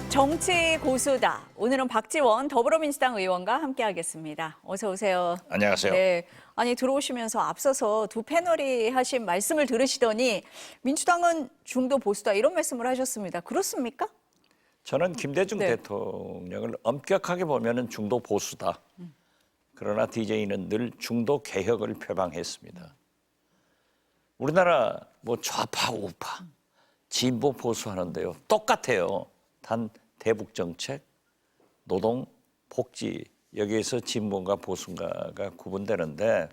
정치 고수다. 오늘은 박지원 더불어민주당 의원과 함께하겠습니다. 어서 오세요. 안녕하세요. 네, 아니 들어오시면서 앞서서 두 패널이 하신 말씀을 들으시더니 민주당은 중도 보수다 이런 말씀을 하셨습니다. 그렇습니까? 저는 김대중 네. 대통령을 엄격하게 보면은 중도 보수다. 그러나 DJ는 늘 중도 개혁을 표방했습니다. 우리나라 뭐 좌파 우파 진보 보수 하는데요. 똑같아요. 단 대북 정책, 노동, 복지 여기에서 진보인가 보수인가가 구분되는데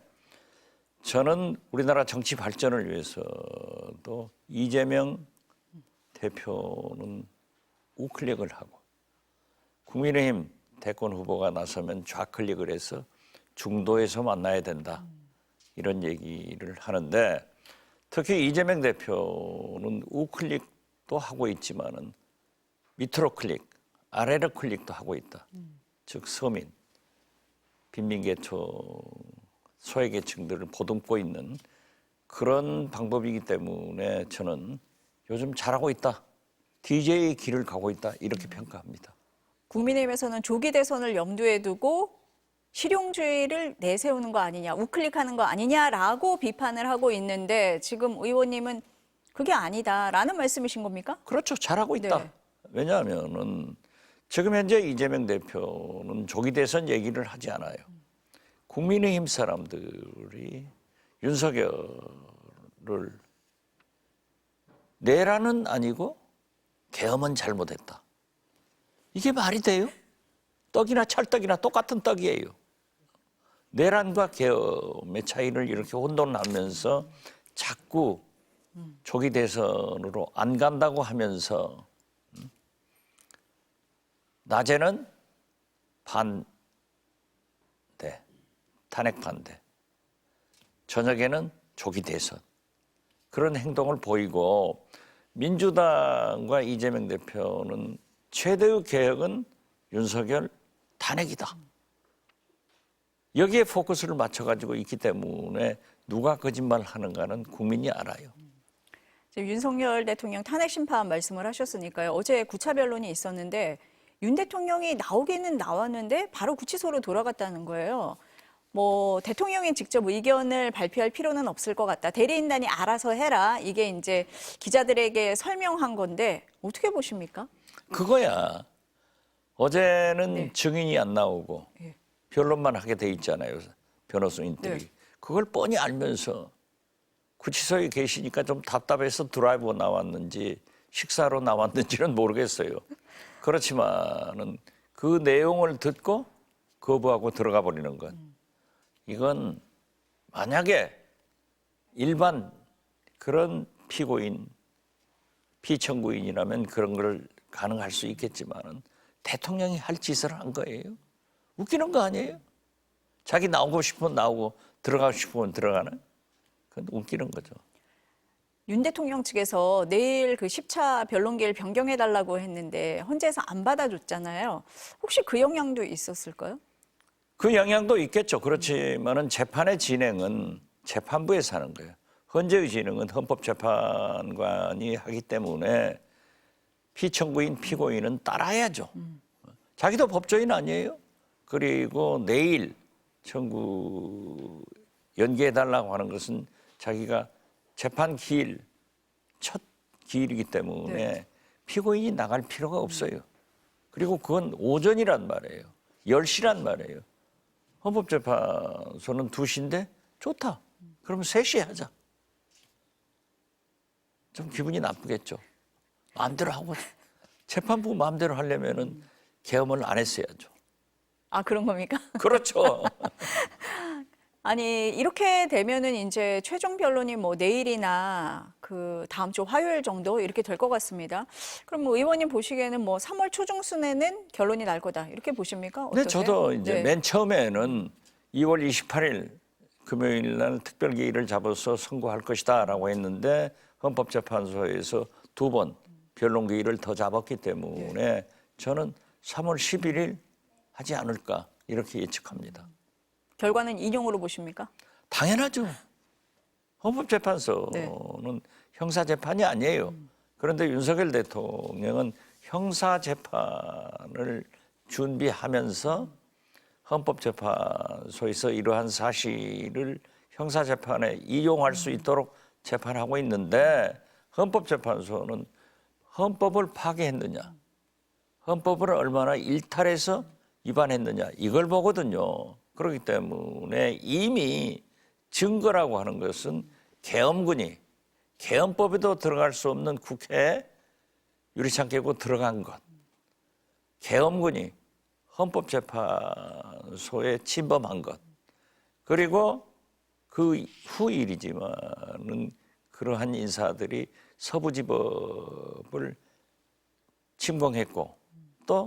저는 우리나라 정치 발전을 위해서도 이재명 대표는 우클릭을 하고 국민의힘 대권 후보가 나서면 좌클릭을 해서 중도에서 만나야 된다. 이런 얘기를 하는데 특히 이재명 대표는 우클릭도 하고 있지만은 밑으로 클릭, 아래로 클릭도 하고 있다. 즉 서민, 빈민계층, 소외계층들을 보듬고 있는 그런 방법이기 때문에 저는 요즘 잘하고 있다. DJ의 길을 가고 있다. 이렇게 평가합니다. 국민의힘에서는 조기 대선을 염두에 두고 실용주의를 내세우는 거 아니냐, 우클릭하는 거 아니냐라고 비판을 하고 있는데 지금 의원님은 그게 아니다라는 말씀이신 겁니까? 그렇죠. 잘하고 있다. 네. 왜냐하면은 지금 현재 이재명 대표는 조기 대선 얘기를 하지 않아요. 국민의힘 사람들이 윤석열을 내란은 아니고 계엄은 잘못했다. 이게 말이 돼요? 떡이나 찰떡이나 똑같은 떡이에요. 내란과 계엄의 차이를 이렇게 혼돈하면서 자꾸 조기 대선으로 안 간다고 하면서 낮에는 반대, 탄핵 반대, 저녁에는 조기 대선 그런 행동을 보이고 민주당과 이재명 대표는 최대의 개혁은 윤석열 탄핵이다. 여기에 포커스를 맞춰가지고 있기 때문에 누가 거짓말하는가는 국민이 알아요. 지금 윤석열 대통령 탄핵 심판 말씀을 하셨으니까요. 어제 구차 변론이 있었는데 윤 대통령이 나오기는 나왔는데 바로 구치소로 돌아갔다는 거예요. 뭐 대통령이 직접 의견을 발표할 필요는 없을 것 같다. 대리인단이 알아서 해라. 이게 이제 기자들에게 설명한 건데 어떻게 보십니까? 그거야. 어제는 네. 증인이 안 나오고 예. 변론만 하게 돼 있잖아요. 변호사님들이. 네. 그걸 뻔히 알면서 구치소에 계시니까 좀 답답해서 드라이브 나왔는지 식사로 나왔는지는 모르겠어요. 그렇지만은 그 내용을 듣고 거부하고 들어가 버리는 것. 이건 만약에 일반 그런 피고인, 피청구인이라면 그런 걸 가능할 수 있겠지만은 대통령이 할 짓을 한 거예요. 웃기는 거 아니에요? 자기 나오고 싶으면 나오고 들어가고 싶으면 들어가는? 그건 웃기는 거죠. 윤 대통령 측에서 내일 그 10차 변론기일 변경해달라고 했는데 헌재에서 안 받아줬잖아요. 혹시 그 영향도 있었을까요? 그 영향도 있겠죠. 그렇지만은 재판의 진행은 재판부에서 하는 거예요. 헌재의 진행은 헌법재판관이 하기 때문에 피청구인, 피고인은 따라야죠. 자기도 법조인 아니에요. 그리고 내일 청구 연기해달라고 하는 것은 자기가 재판 기일, 첫 기일이기 때문에 네. 피고인이 나갈 필요가 없어요. 그리고 그건 오전이란 말이에요. 10시란 말이에요. 헌법재판소는 2시인데 좋다. 그러면 3시에 하자. 좀 기분이 나쁘겠죠. 마음대로 하고 재판부 마음대로 하려면은 계엄을 안 했어야죠. 아, 그런 겁니까? 그렇죠. 아니, 이렇게 되면은 이제 최종 변론이 뭐 내일이나 그 다음 주 화요일 정도 이렇게 될 것 같습니다. 그럼 뭐 의원님 보시기에는 뭐 3월 초중순에는 결론이 날 거다. 이렇게 보십니까? 어떠세요? 네, 저도 이제 네. 맨 처음에는 2월 28일 금요일 날 특별기일을 잡아서 선고할 것이다라고 했는데 헌법재판소에서 2번 변론기일을 더 잡았기 때문에 저는 3월 11일 하지 않을까 이렇게 예측합니다. 결과는 인용으로 보십니까? 당연하죠. 헌법재판소는 네. 형사재판이 아니에요. 그런데 윤석열 대통령은 형사 재판을 준비하면서 헌법재판소에서 이러한 사실을 형사 재판에 이용할 수 있도록 재판하고 있는데 헌법재판소는 헌법을 파괴했느냐, 헌법을 얼마나 일탈해서 위반했느냐 이걸 보거든요. 그렇기 때문에 이미 증거라고 하는 것은 계엄군이 계엄법에도 들어갈 수 없는 국회에 유리창 깨고 들어간 것, 계엄군이 헌법재판소에 침범한 것, 그리고 그 후일이지만은 그러한 인사들이 서부지법을 침공했고 또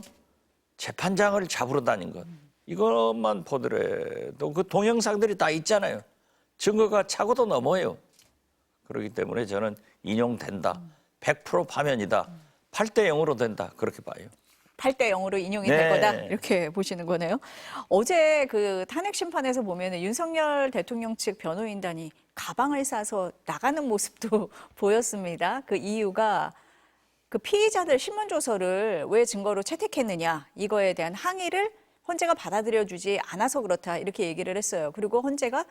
재판장을 잡으러 다닌 것, 이것만 보더라도 그 동영상들이 다 있잖아요. 증거가 차고도 넘어요. 그렇기 때문에 저는 인용된다. 100% 파면이다. 8대 0으로 된다. 그렇게 봐요. 8대 0으로 인용이 네. 될 거다 이렇게 보시는 거네요. 어제 그 탄핵 심판에서 보면은 윤석열 대통령 측 변호인단이 가방을 싸서 나가는 모습도 보였습니다. 그 이유가 그 피의자들 신문 조서를 왜 증거로 채택했느냐 이거에 대한 항의를 헌재가 받아들여주지 않아서 그렇다 이렇게 얘기를 했어요. 그리고 헌재가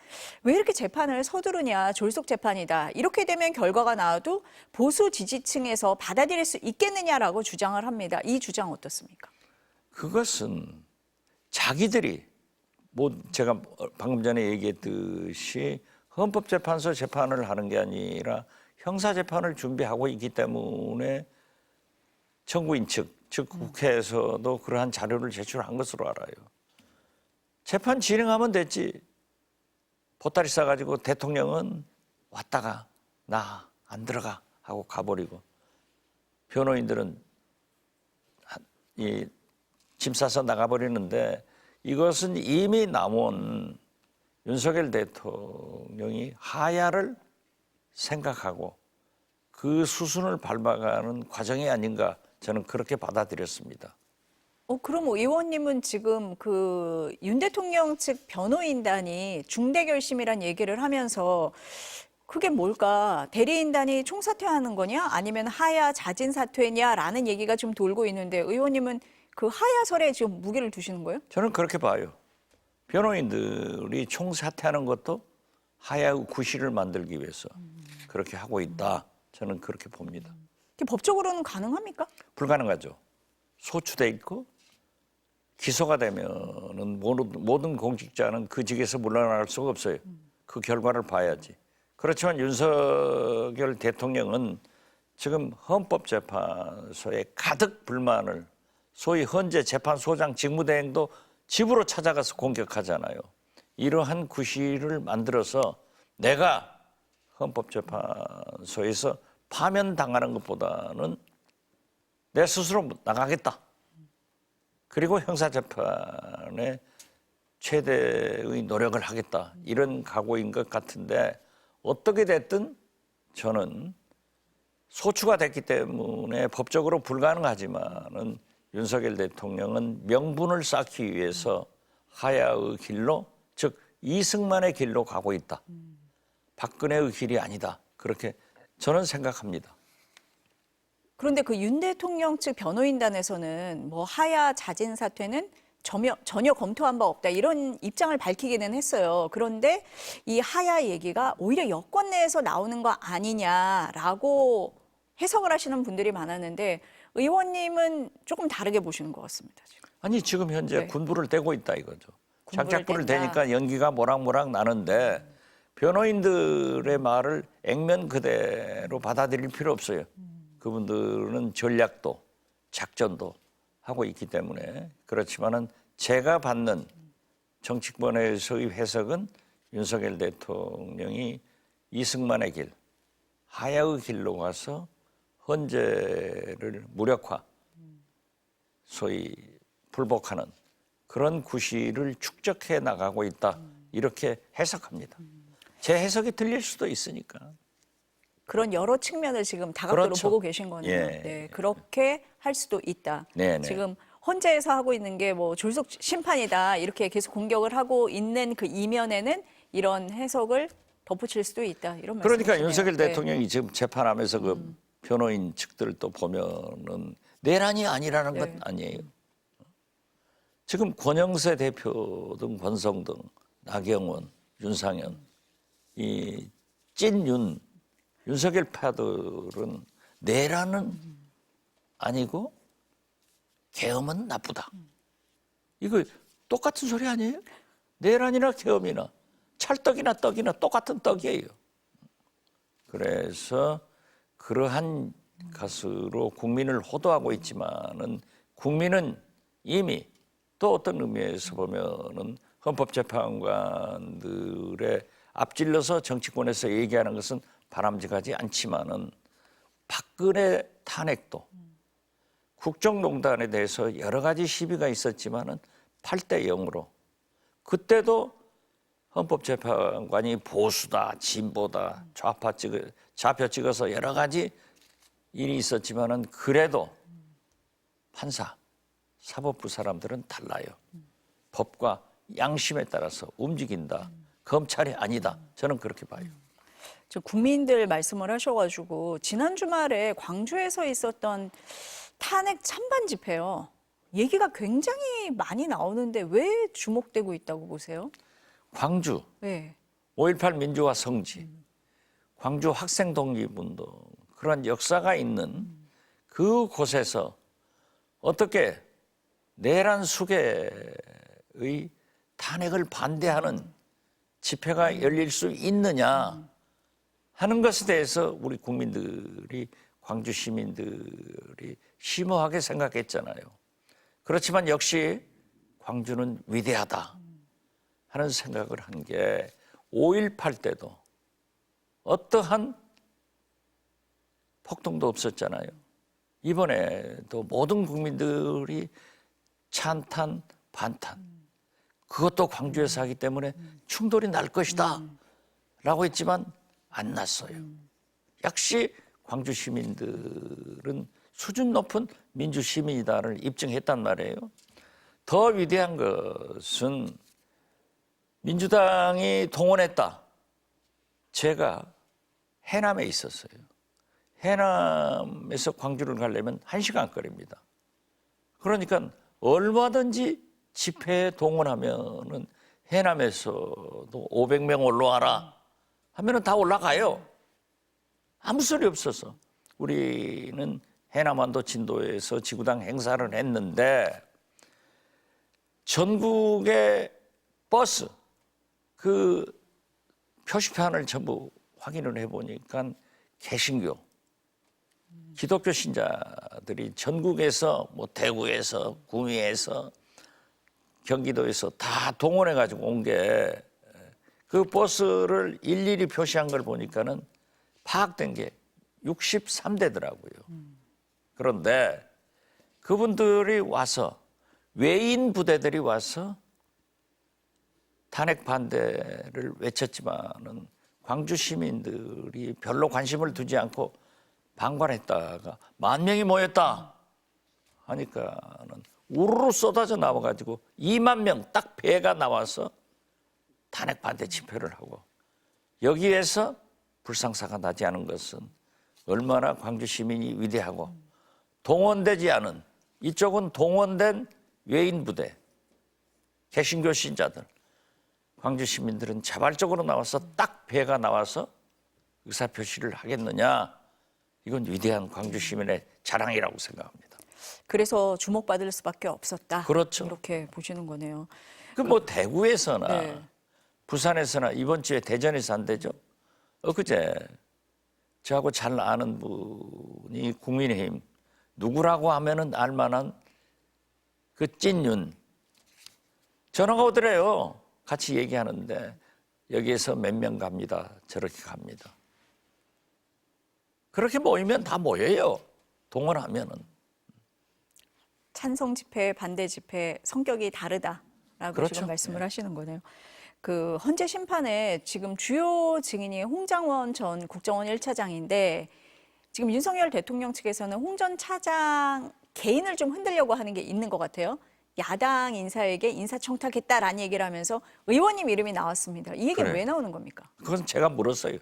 왜 이렇게 재판을 서두르냐, 졸속 재판이다. 이렇게 되면 결과가 나와도 보수 지지층에서 받아들일 수 있겠느냐라고 주장을 합니다. 이 주장 어떻습니까? 그것은 자기들이 뭐 제가 방금 전에 얘기했듯이 헌법재판소 재판을 하는 게 아니라 형사재판을 준비하고 있기 때문에 청구인 측, 즉 국회에서도 그러한 자료를 제출한 것으로 알아요. 재판 진행하면 됐지. 보따리 싸가지고 대통령은 왔다가 나 안 들어가 하고 가버리고 변호인들은 짐 싸서 나가버리는데 이것은 이미 남은 윤석열 대통령이 하야를 생각하고 그 수순을 밟아가는 과정이 아닌가 저는 그렇게 받아들였습니다. 그럼 의원님은 지금 그 윤 대통령 측 변호인단이 중대결심이란 얘기를 하면서 그게 뭘까? 대리인단이 총사퇴하는 거냐? 아니면 하야 자진 사퇴냐라는 얘기가 좀 돌고 있는데 의원님은 그 하야설에 지금 무게를 두시는 거예요? 저는 그렇게 봐요. 변호인들이 총사퇴하는 것도 하야의 구실을 만들기 위해서 그렇게 하고 있다. 저는 그렇게 봅니다. 법적으로는 가능합니까? 불가능하죠. 소추돼 있고 기소가 되면은 모든 공직자는 그 직에서 물러날 수가 없어요. 그 결과를 봐야지. 그렇지만 윤석열 대통령은 지금 헌법재판소에 가득 불만을 소위 헌재 재판소장 직무대행도 집으로 찾아가서 공격하잖아요. 이러한 구실을 만들어서 내가 헌법재판소에서 파면당하는 것보다는 내 스스로 나가겠다. 그리고 형사재판에 최대의 노력을 하겠다. 이런 각오인 것 같은데 어떻게 됐든 저는 소추가 됐기 때문에 법적으로 불가능하지만은 윤석열 대통령은 명분을 쌓기 위해서 하야의 길로, 즉 이승만의 길로 가고 있다. 박근혜의 길이 아니다. 그렇게 저는 생각합니다. 그런데 그 윤 대통령 측 변호인단에서는 뭐 하야 자진 사퇴는 전혀 검토한 바 없다 이런 입장을 밝히기는 했어요. 그런데 이 하야 얘기가 오히려 여권 내에서 나오는 거 아니냐라고 해석을 하시는 분들이 많았는데 의원님은 조금 다르게 보시는 것 같습니다. 지금. 아니 지금 현재 네. 군부를 떼고 있다 이거죠. 군부를 장작불을 뗀다. 대니까 연기가 모락모락 나는데 변호인들의 말을 액면 그대로 받아들일 필요 없어요. 그분들은 전략도 작전도 하고 있기 때문에 그렇지만은 제가 받는 정치권에서의 해석은 윤석열 대통령이 이승만의 길, 하야의 길로 가서 헌재를 무력화, 소위 불복하는 그런 구실을 축적해 나가고 있다. 이렇게 해석합니다. 제 해석이 틀릴 수도 있으니까. 그런 여러 측면을 지금 다각도로 그렇죠. 보고 계신 거네요. 예. 네, 그렇게 할 수도 있다. 네네. 지금 헌재에서 하고 있는 게 뭐 졸속 심판이다 이렇게 계속 공격을 하고 있는 그 이면에는 이런 해석을 덧붙일 수도 있다 이런 말씀이시네요. 그러니까 윤석열 네. 대통령이 지금 재판하면서 그 변호인 측들을 또 보면은 내란이 아니라는 건 네. 아니에요. 지금 권영세 대표 등 권성동, 나경원, 윤상현 이 찐윤 윤석열 파들은 내란은 아니고 계엄은 나쁘다. 이거 똑같은 소리 아니에요? 내란이나 계엄이나 찰떡이나 떡이나 똑같은 떡이에요. 그래서 그러한 것으로 국민을 호도하고 있지만은 국민은 이미 또 어떤 의미에서 보면은 헌법재판관들의 앞질러서 정치권에서 얘기하는 것은 바람직하지 않지만은 박근혜 탄핵도 국정농단에 대해서 여러 가지 시비가 있었지만은 8대 0으로 그때도 헌법재판관이 보수다, 진보다, 좌표 찍어서 여러 가지 일이 있었지만은 그래도 판사, 사법부 사람들은 달라요. 법과 양심에 따라서 움직인다. 검찰이 아니다. 저는 그렇게 봐요. 저 국민들 말씀을 하셔가지고 지난 주말에 광주에서 있었던 탄핵 찬반 집회요. 얘기가 굉장히 많이 나오는데 왜 주목되고 있다고 보세요? 광주, 네. 5.18 민주화 성지, 광주 학생 독립운동 그런 역사가 있는 그곳에서 어떻게 내란 수괴의 탄핵을 반대하는 집회가 열릴 수 있느냐 하는 것에 대해서 우리 국민들이 광주 시민들이 심오하게 생각했잖아요. 그렇지만 역시 광주는 위대하다 하는 생각을 한 게 5.18 때도 어떠한 폭동도 없었잖아요. 이번에도 모든 국민들이 찬탄, 반탄. 그것도 광주에서 하기 때문에 충돌이 날 것이다 라고 했지만 안 났어요. 역시 광주 시민들은 수준 높은 민주 시민이다를 입증했단 말이에요. 더 위대한 것은 민주당이 동원했다. 제가 해남에 있었어요. 해남에서 광주를 가려면 1시간 거리입니다. 그러니까 얼마든지 집회에 동원하면은 해남에서도 500명 올라와라 하면은 다 올라가요. 아무 소리 없어서. 우리는 해남완도 진도에서 지구당 행사를 했는데 전국의 버스 그 표시판을 전부 확인을 해보니까 개신교, 기독교 신자들이 전국에서 뭐 대구에서 구미에서 경기도에서 다 동원해가지고 온 게 그 버스를 일일이 표시한 걸 보니까는 파악된 게 63대더라고요. 그런데 그분들이 와서 외인 부대들이 와서 탄핵 반대를 외쳤지만은 광주 시민들이 별로 관심을 두지 않고 방관했다가 10,000명이 모였다 하니까는 우르르 쏟아져 나와가지고 20,000명 딱 배가 나와서 탄핵 반대 집회를 하고 여기에서 불상사가 나지 않은 것은 얼마나 광주 시민이 위대하고 동원되지 않은 이쪽은 동원된 외인 부대, 개신교 신자들 광주 시민들은 자발적으로 나와서 딱 배가 나와서 의사표시를 하겠느냐 이건 위대한 광주 시민의 자랑이라고 생각합니다. 그래서 주목받을 수밖에 없었다. 그렇죠. 이렇게 보시는 거네요. 그 뭐 대구에서나 네. 부산에서나 이번 주에 대전에서 안 되죠. 엊그제 저하고 잘 아는 분이 국민의힘 누구라고 하면은 알만한 그 찐윤 전화가 오더래요. 같이 얘기하는데 여기에서 몇 명 갑니다. 저렇게 갑니다. 그렇게 모이면 다 모여요. 동원하면은. 찬성 집회, 반대 집회 성격이 다르다라고 그렇죠. 지금 말씀을 네. 하시는 거네요. 그 헌재 심판에 지금 주요 증인이 홍장원 전 국정원 1차장인데 지금 윤석열 대통령 측에서는 홍 전 차장 개인을 좀 흔들려고 하는 게 있는 것 같아요. 야당 인사에게 인사청탁했다라는 얘기를 하면서 의원님 이름이 나왔습니다. 이 얘기는 그래. 왜 나오는 겁니까? 그건 제가 물었어요.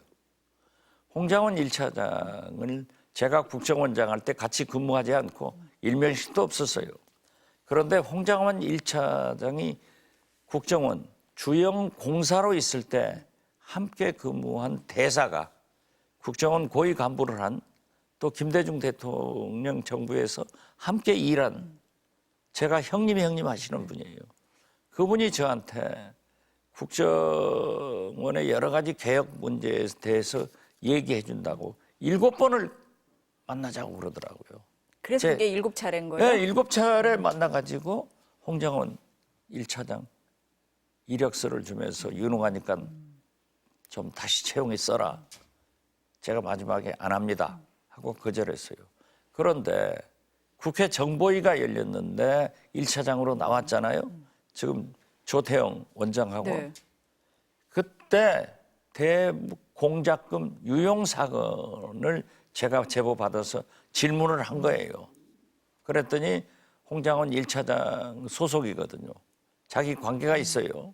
홍장원 1차장을 제가 국정원장 할 때 같이 근무하지 않고 일면식도 없었어요. 그런데 홍장원 1차장이 국정원 주영 공사로 있을 때 함께 근무한 대사가 국정원 고위 간부를 한 또 김대중 대통령 정부에서 함께 일한 제가 형님 하시는 분이에요. 그분이 저한테 국정원의 여러 가지 개혁 문제에 대해서 얘기해 준다고 7번을 만나자고 그러더라고요. 그래서 그게 7차례인 거예요? 네, 7차례 만나가지고 홍장원 1차장 이력서를 주면서 유능하니까 좀 다시 채용해 써라. 제가 마지막에 안 합니다 하고 거절했어요. 그런데 국회 정보위가 열렸는데 1차장으로 나왔잖아요. 지금 조태영 원장하고 네. 그때 대공작금 유용 사건을 제가 제보받아서 질문을 한 거예요. 그랬더니 홍장원 1차장 소속이거든요. 자기 관계가 있어요.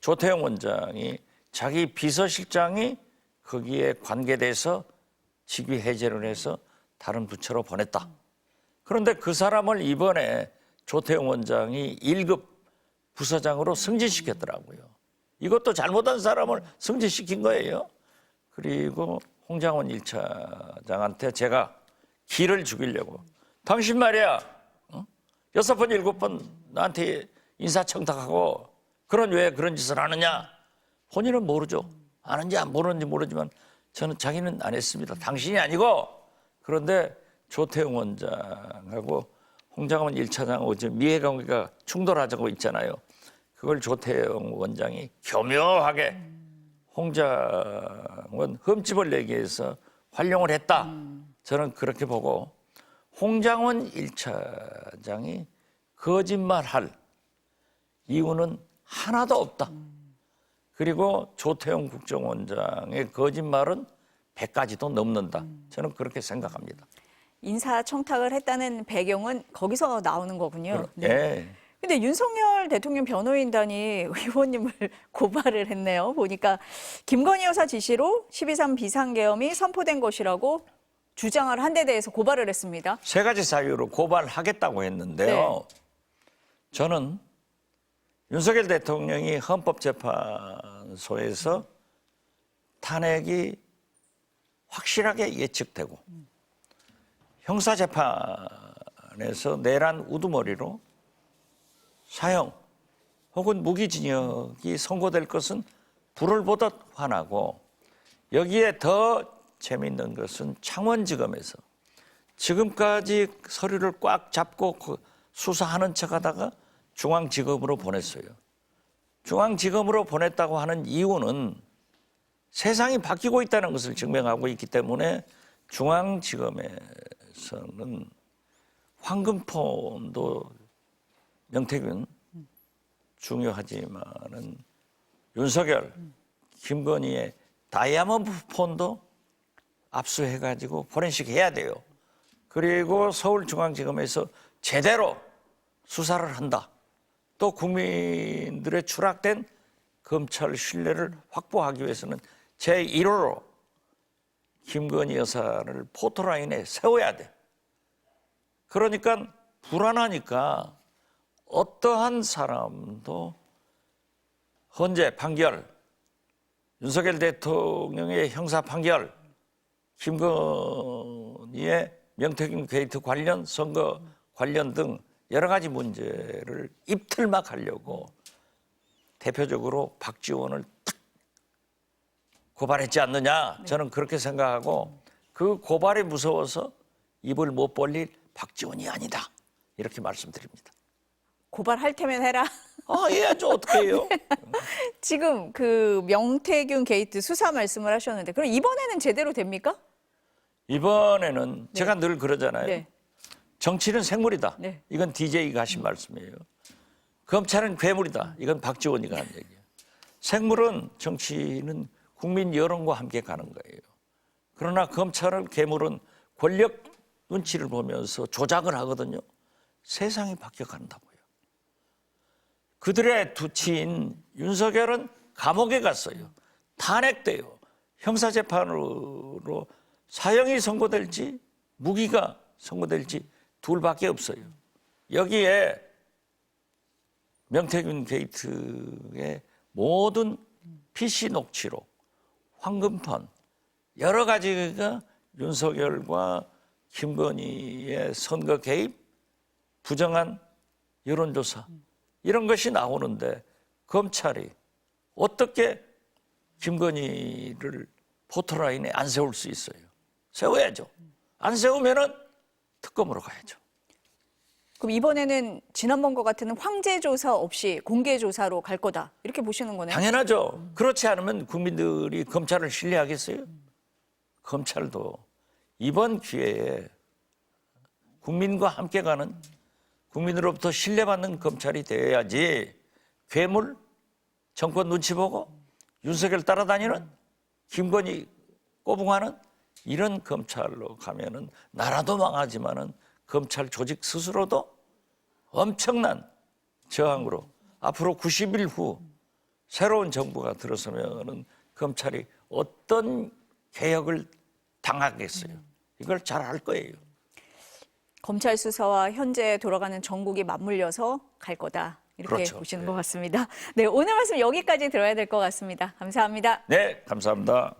조태영 원장이 자기 비서실장이 거기에 관계돼서 직위 해제를 해서 다른 부처로 보냈다. 그런데 그 사람을 이번에 조태영 원장이 1급 부서장으로 승진시켰더라고요. 이것도 잘못한 사람을 승진시킨 거예요. 그리고 홍장원 1차장한테 제가 기를 죽이려고 당신 말이야 6번 7번 나한테 인사청탁하고 왜 그런 짓을 하느냐. 본인은 모르죠. 아는지 안 모르는지 모르지만 저는 자기는 안 했습니다. 당신이 아니고. 그런데 조태영 원장하고 홍장원 1차장하고 지금 이해관계가 충돌하자고 있잖아요. 그걸 조태영 원장이 교묘하게 홍장원 흠집을 내기 위해서 활용을 했다. 저는 그렇게 보고 홍장원 1차장이 거짓말할 이유는 하나도 없다. 그리고 조태영 국정원장의 거짓말은 100가지도 넘는다. 저는 그렇게 생각합니다. 인사청탁을 했다는 배경은 거기서 나오는 거군요. 네. 근데 윤석열 대통령 변호인단이 의원님을 고발을 했네요. 보니까 김건희 여사 지시로 12.3 비상계엄이 선포된 것이라고 주장을 한 데 대해서 고발을 했습니다. 3가지 사유로 고발하겠다고 했는데요. 저는 윤석열 대통령이 헌법재판소에서 탄핵이 확실하게 예측되고 형사재판에서 내란 우두머리로 사형 혹은 무기징역이 선고될 것은 불을 보듯 화나고 여기에 더 재미있는 것은 창원지검에서 지금까지 서류를 꽉 잡고 수사하는 척하다가 중앙지검으로 보냈어요. 중앙지검으로 보냈다고 하는 이유는 세상이 바뀌고 있다는 것을 증명하고 있기 때문에 중앙지검에서는 황금폰도 명태균 중요하지만은 윤석열, 김건희의 다이아몬드 폰도 압수해가지고 포렌식 해야 돼요. 그리고 서울중앙지검에서 제대로 수사를 한다. 또 국민들의 추락된 검찰 신뢰를 확보하기 위해서는 제1호로 김건희 여사를 포토라인에 세워야 돼. 그러니까 불안하니까 어떠한 사람도 헌재 판결, 윤석열 대통령의 형사 판결, 김건희의 명태균 게이트 관련 선거 관련 등 여러 가지 문제를 입틀막 하려고 대표적으로 박지원을 딱 고발했지 않느냐. 저는 그렇게 생각하고 그 고발이 무서워서 입을 못 벌릴 박지원이 아니다. 이렇게 말씀드립니다. 고발할 테면 해라. 해야죠. 어떻게 해요? 지금 그 명태균 게이트 수사 말씀을 하셨는데 그럼 이번에는 제대로 됩니까? 이번에는 제가 늘 그러잖아요. 네. 정치는 생물이다. 네. 이건 DJ가 하신 말씀이에요. 검찰은 괴물이다. 이건 박지원이가 한 얘기예요. 생물은 정치는 국민 여론과 함께 가는 거예요. 그러나 검찰은 괴물은 권력 눈치를 보면서 조작을 하거든요. 세상이 바뀌어간다고요. 그들의 두치인 윤석열은 감옥에 갔어요. 탄핵돼요. 형사재판으로 사형이 선고될지 무기가 선고될지 둘밖에 없어요. 여기에 명태균 게이트의 모든 PC 녹취록, 황금판 여러 가지가 윤석열과 김건희의 선거 개입, 부정한 여론조사 이런 것이 나오는데 검찰이 어떻게 김건희를 포토라인에 안 세울 수 있어요? 세워야죠. 안 세우면은 특검으로 가야죠. 그럼 이번에는 지난번과 같은 황제 조사 없이 공개 조사로 갈 거다. 이렇게 보시는 거네요. 당연하죠. 그렇지 않으면 국민들이 검찰을 신뢰하겠어요? 검찰도 이번 기회에 국민과 함께 가는, 국민으로부터 신뢰받는 검찰이 되어야지 괴물, 정권 눈치 보고 윤석열 따라다니는, 김건희 꼬붕하는 이런 검찰로 가면은 나라도 망하지만은 검찰 조직 스스로도 엄청난 저항으로 앞으로 90일 후 새로운 정부가 들어서면은 검찰이 어떤 개혁을 당하겠어요. 이걸 잘 알 거예요. 검찰 수사와 현재 돌아가는 정국이 맞물려서 갈 거다. 이렇게 그렇죠. 보시는 네. 것 같습니다. 네, 오늘 말씀 여기까지 들어야 될 것 같습니다. 감사합니다. 네, 감사합니다.